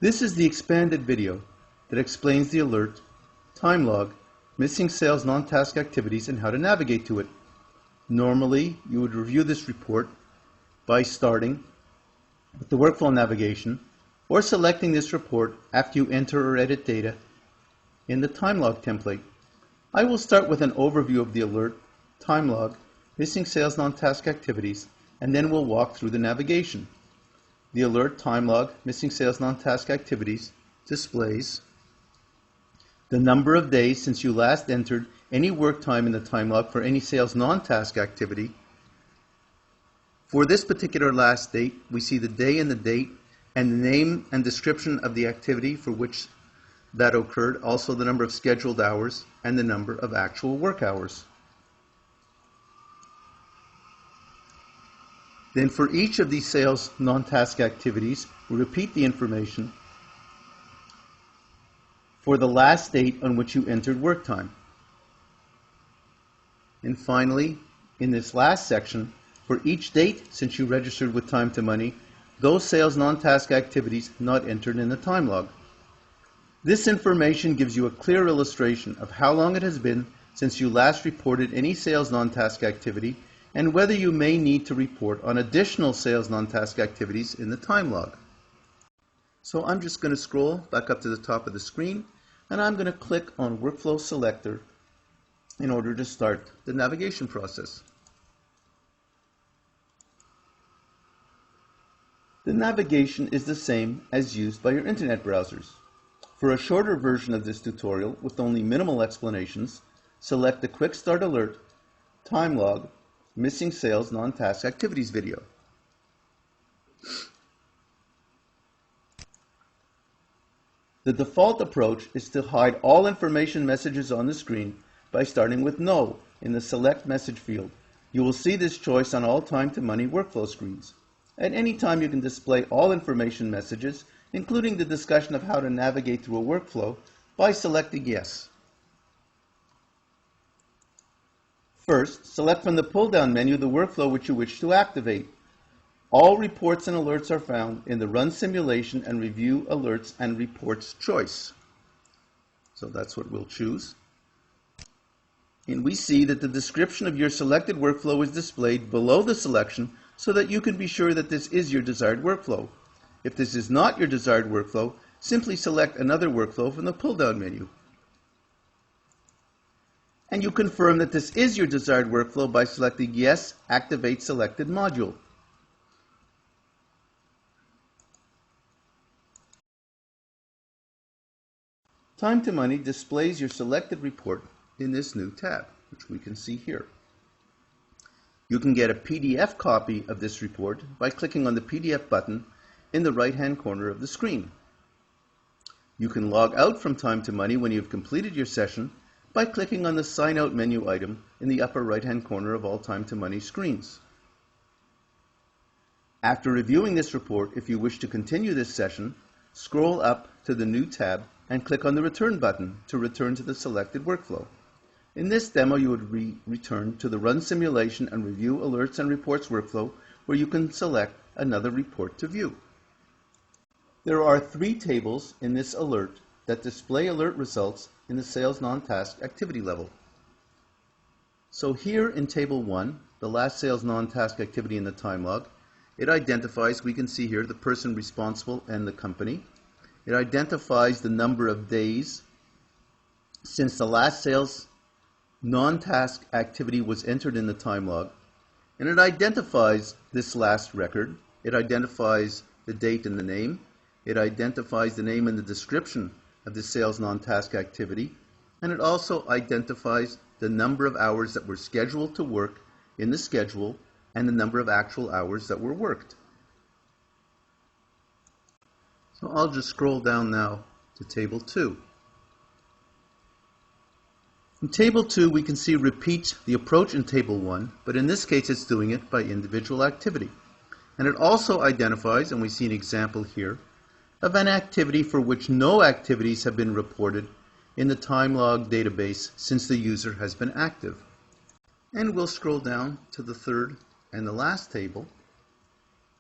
This is the expanded video that explains the alert, time log, missing sales non-task activities, and how to navigate to it. Normally, you would review this report by starting with the workflow navigation or selecting this report after you enter or edit data in the time log template. I will start with an overview of the alert, time log, missing sales non-task activities, and then we'll walk through the navigation. The alert, time log, missing sales non-task activities displays the number of days since you last entered any work time in the time log for any sales non-task activity. For this particular last date, we see the day and the date and the name and description of the activity for which that occurred, also the number of scheduled hours and the number of actual work hours. Then for each of these sales non-task activities, we repeat the information for the last date on which you entered work time. And finally, in this last section, for each date since you registered with Time to Money, those sales non-task activities not entered in the time log. This information gives you a clear illustration of how long it has been since you last reported any sales non-task activity and whether you may need to report on additional sales non-task activities in the time log. So I'm just going to scroll back up to the top of the screen, and I'm going to click on Workflow Selector in order to start the navigation process. The navigation is the same as used by your internet browsers. For a shorter version of this tutorial with only minimal explanations, select the Quick Start Alert, Time Log, Missing Sales Non-Task Activities video. The default approach is to hide all information messages on the screen by starting with No in the Select Message field. You will see this choice on all Time to Money workflow screens. At any time, you can display all information messages, including the discussion of how to navigate through a workflow, by selecting Yes. First, select from the pull-down menu the workflow which you wish to activate. All reports and alerts are found in the Run Simulation and Review Alerts and Reports choice. So that's what we'll choose. And we see that the description of your selected workflow is displayed below the selection so that you can be sure that this is your desired workflow. If this is not your desired workflow, simply select another workflow from the pull-down menu. And you confirm that this is your desired workflow by selecting Yes, Activate Selected Module. Time to Money displays your selected report in this new tab, which we can see here. You can get a PDF copy of this report by clicking on the PDF button in the right-hand corner of the screen. You can log out from Time to Money when you've completed your session by clicking on the Sign Out menu item in the upper right-hand corner of all Time to Money screens. After reviewing this report, if you wish to continue this session, scroll up to the New tab and click on the Return button to return to the selected workflow. In this demo, you would return to the Run Simulation and Review Alerts and Reports workflow, where you can select another report to view. There are 3 tables in this alert that display alert results in the sales non-task activity level. So here in Table 1, the last sales non-task activity in the time log, it identifies, we can see here, the person responsible and the company. It identifies the number of days since the last sales non-task activity was entered in the time log, and it identifies this last record. It identifies the date and the name. It identifies the name and the description of the sales non-task activity, and it also identifies the number of hours that were scheduled to work in the schedule and the number of actual hours that were worked. So I'll just scroll down now to Table 2. In Table 2, we can see repeat the approach in Table 1, but in this case it's doing it by individual activity. And it also identifies, and we see an example here, of an activity for which no activities have been reported in the time log database since the user has been active. And we'll scroll down to the third and the last table.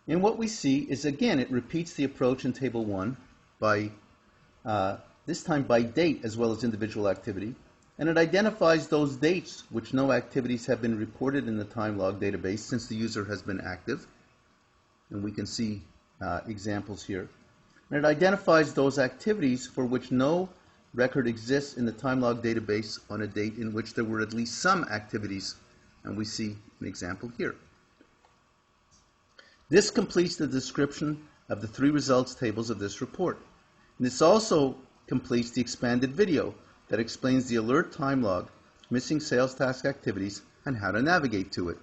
And what we see is, again, it repeats the approach in Table 1, this time by date as well as individual activity, and it identifies those dates which no activities have been reported in the time log database since the user has been active, and we can see examples here. And it identifies those activities for which no record exists in the time log database on a date in which there were at least some activities, and we see an example here. This completes the description of the 3 results tables of this report. And this also completes the expanded video that explains the alert time log, missing sales task activities, and how to navigate to it.